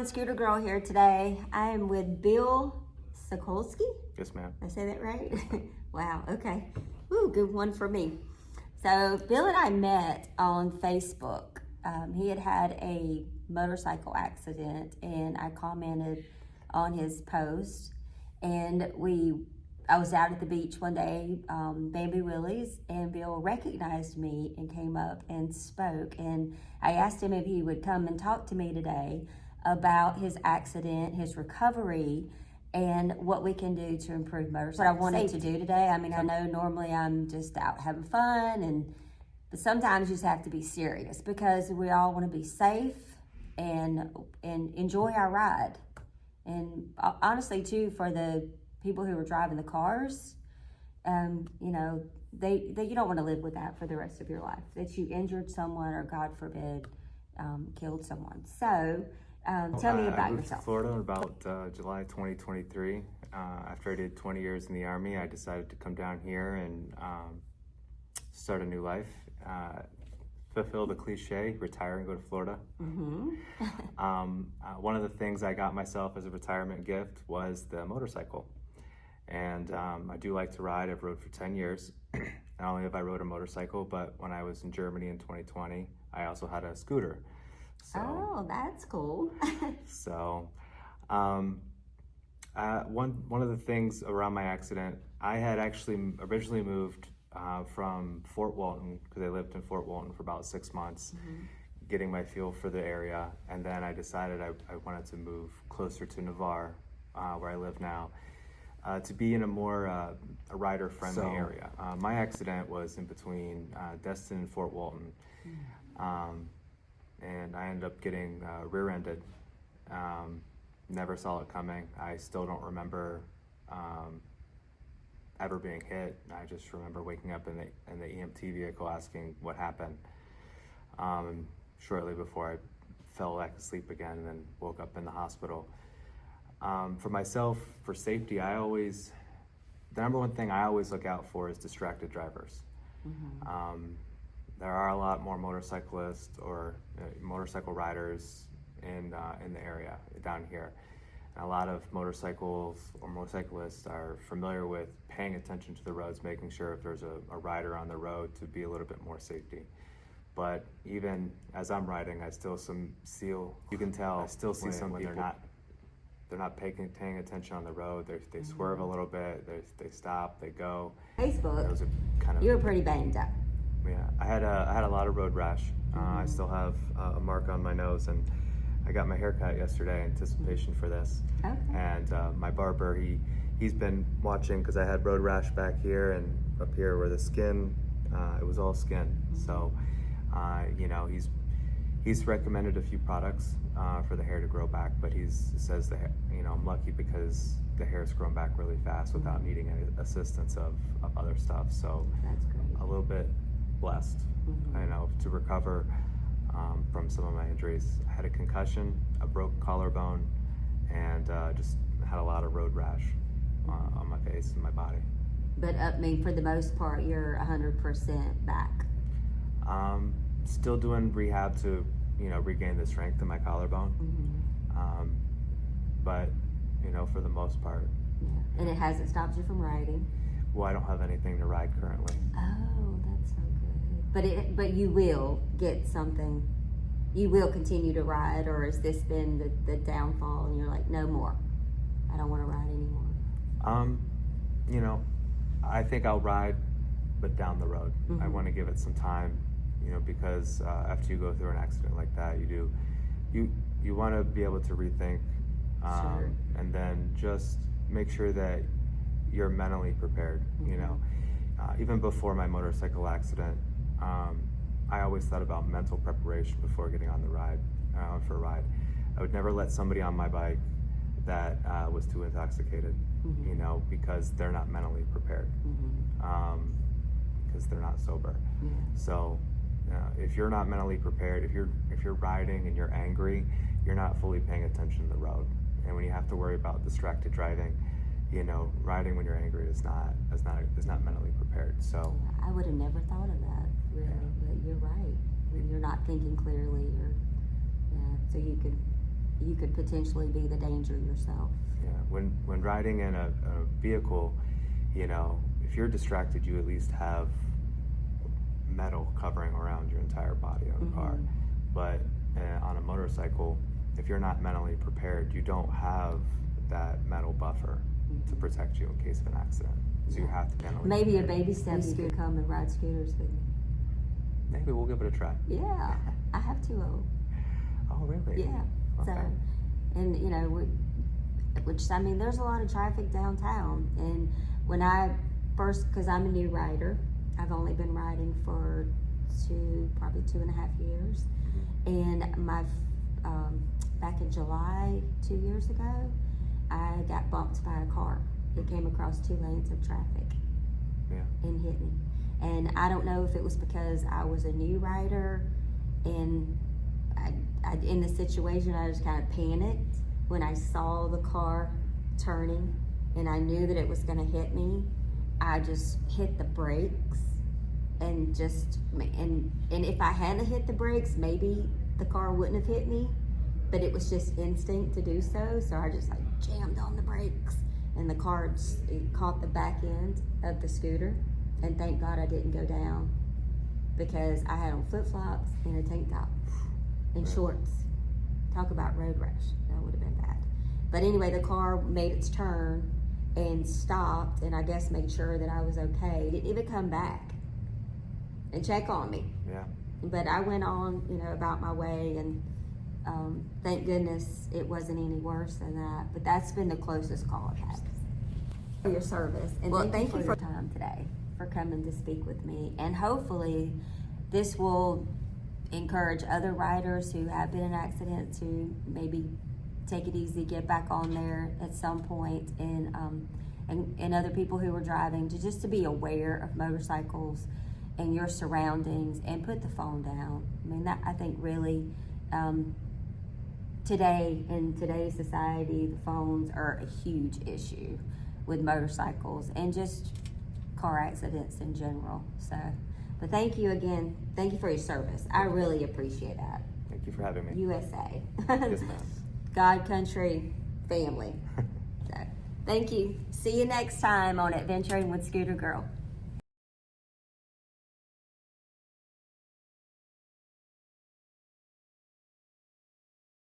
everyone, Scooter Girl here today. I am with Bill Szykulski. Yes, ma'am. Did I say that right? Wow, okay. Ooh, good one for me. So Bill and I met on Facebook. He had a motorcycle accident and I commented on his post, and I was out at the beach one day, Bambi Willie's, and Bill recognized me and came up and spoke, and I asked him if he would come and talk to me today about his accident, his recovery, and what we can do to improve motorcycle. What I wanted to do today, I mean, I know normally I'm just out having fun, but sometimes you just have to be serious because we all want to be safe and enjoy our ride. And honestly, too, for the people who are driving the cars, you know, you don't want to live with that for the rest of your life, that you injured someone or, God forbid, killed someone. So tell me about I moved yourself. to Florida in about July 2023. After I did 20 years in the Army, I decided to come down here and start a new life. Fulfill the cliche, retire and go to Florida. Mm-hmm. One of the things I got myself as a retirement gift was the motorcycle. And I do like to ride. I've rode for 10 years. Not only have I rode a motorcycle, but when I was in Germany in 2020, I also had a scooter. So, oh, that's cool. So one of the things around my accident, I had actually originally moved from Fort Walton, because I lived in Fort Walton for about 6 months, getting my feel for the area, and then I decided I wanted to move closer to Navarre, where I live now, to be in a more a rider-friendly area. My accident was in between Destin and Fort Walton, and I ended up getting rear-ended. Never saw it coming. I still don't remember ever being hit. I just remember waking up in the EMT vehicle asking what happened. Shortly before I fell back asleep again and then woke up in the hospital. For myself, for safety, the number one thing I always look out for is distracted drivers. There are a lot more motorcyclists or motorcycle riders in the area down here. And a lot of motorcycles or motorcyclists are familiar with paying attention to the roads, making sure if there's a rider on the road to be a little bit more safety. But even as I'm riding, I still you can tell, I still see some people, they're not paying attention on the road. They swerve a little bit, they stop, they go. Facebook, Those are kind of, you were pretty banged up. Yeah, I had a lot of road rash. I still have a mark on my nose, and I got my hair cut yesterday in anticipation for this. Okay. And my barber, he's been watching, because I had road rash back here and up here where the skin, it was all skin. So, you know, he's recommended a few products for the hair to grow back, but he says that, you know, I'm lucky because the hair's grown back really fast without needing any assistance of other stuff. So That's great. a little bit blessed, you know, to recover from some of my injuries. I had a concussion, a broke collarbone, and just had a lot of road rash on my face and my body. But I mean, for the most part, you're 100% back. Still doing rehab to, you know, regain the strength in my collarbone. But, you know, for the most part. Yeah. And it hasn't stopped you from riding? Well, I don't have anything to ride currently. Oh, that's so good. But you will get something. You will continue to ride, or has this been the downfall and you're like, no more, I don't want to ride anymore? You know, I think I'll ride, but down the road. I want to give it some time, you know, because after you go through an accident like that, you want to be able to rethink, Sure. and then just make sure that you're mentally prepared. You know, even before my motorcycle accident, I always thought about mental preparation before getting on the ride, for a ride. I would never let somebody on my bike that was too intoxicated, you know, because they're not mentally prepared, because they're not sober. Yeah. So if you're not mentally prepared, if you're riding and you're angry, you're not fully paying attention to the road. And when you have to worry about distracted driving, you know, riding when you're angry is not mentally prepared. So Yeah, I would have never thought of that, really. But you're right. When you're not thinking clearly, so you could you could potentially be the danger yourself. Yeah, when riding in a vehicle, you know, if you're distracted, you at least have metal covering around your entire body on a car. But on a motorcycle, if you're not mentally prepared, you don't have that metal buffer to protect you in case of an accident. So you have to mentally Maybe a prepare. baby step, you could come and ride scooters with me. Maybe we'll give it a try. Yeah, I have 2 of them. Oh, really? Yeah. Okay. So, and you know, which I mean, there's a lot of traffic downtown. And when I first, because I'm a new rider, I've only been riding for probably 2.5 years. And my back in July 2 years ago, I got bumped by a car. It came across 2 lanes of traffic. Yeah. And hit me. And I don't know if it was because I was a new rider and I in the situation, I just kind of panicked when I saw the car turning and I knew that it was going to hit me. I just hit the brakes and if I hadn't hit the brakes, maybe the car wouldn't have hit me, but it was just instinct to do so. So I just like jammed on the brakes and the car it caught the back end of the scooter. And thank God I didn't go down because I had on flip-flops and a tank top and shorts. Talk about road rash. That would have been bad. But anyway, the car made its turn and stopped and I guess made sure that I was okay. Didn't even come back and check on me. Yeah. But I went on, you know, about my way and thank goodness it wasn't any worse than that. But that's been the closest call I've had. For your service. And thank you for your time today, for coming to speak with me. And hopefully this will encourage other riders who have been in accidents to maybe take it easy, get back on there at some point, and other people who are driving to be aware of motorcycles and your surroundings and put the phone down. I mean, that I think really today, in today's society, the phones are a huge issue with motorcycles and just car accidents in general. So, but thank you again. Thank you for your service. I really appreciate that. Thank you for having me. USA. Yes, ma'am. God, country, family. So, thank you. See you next time on Adventuring with Scooter Girl.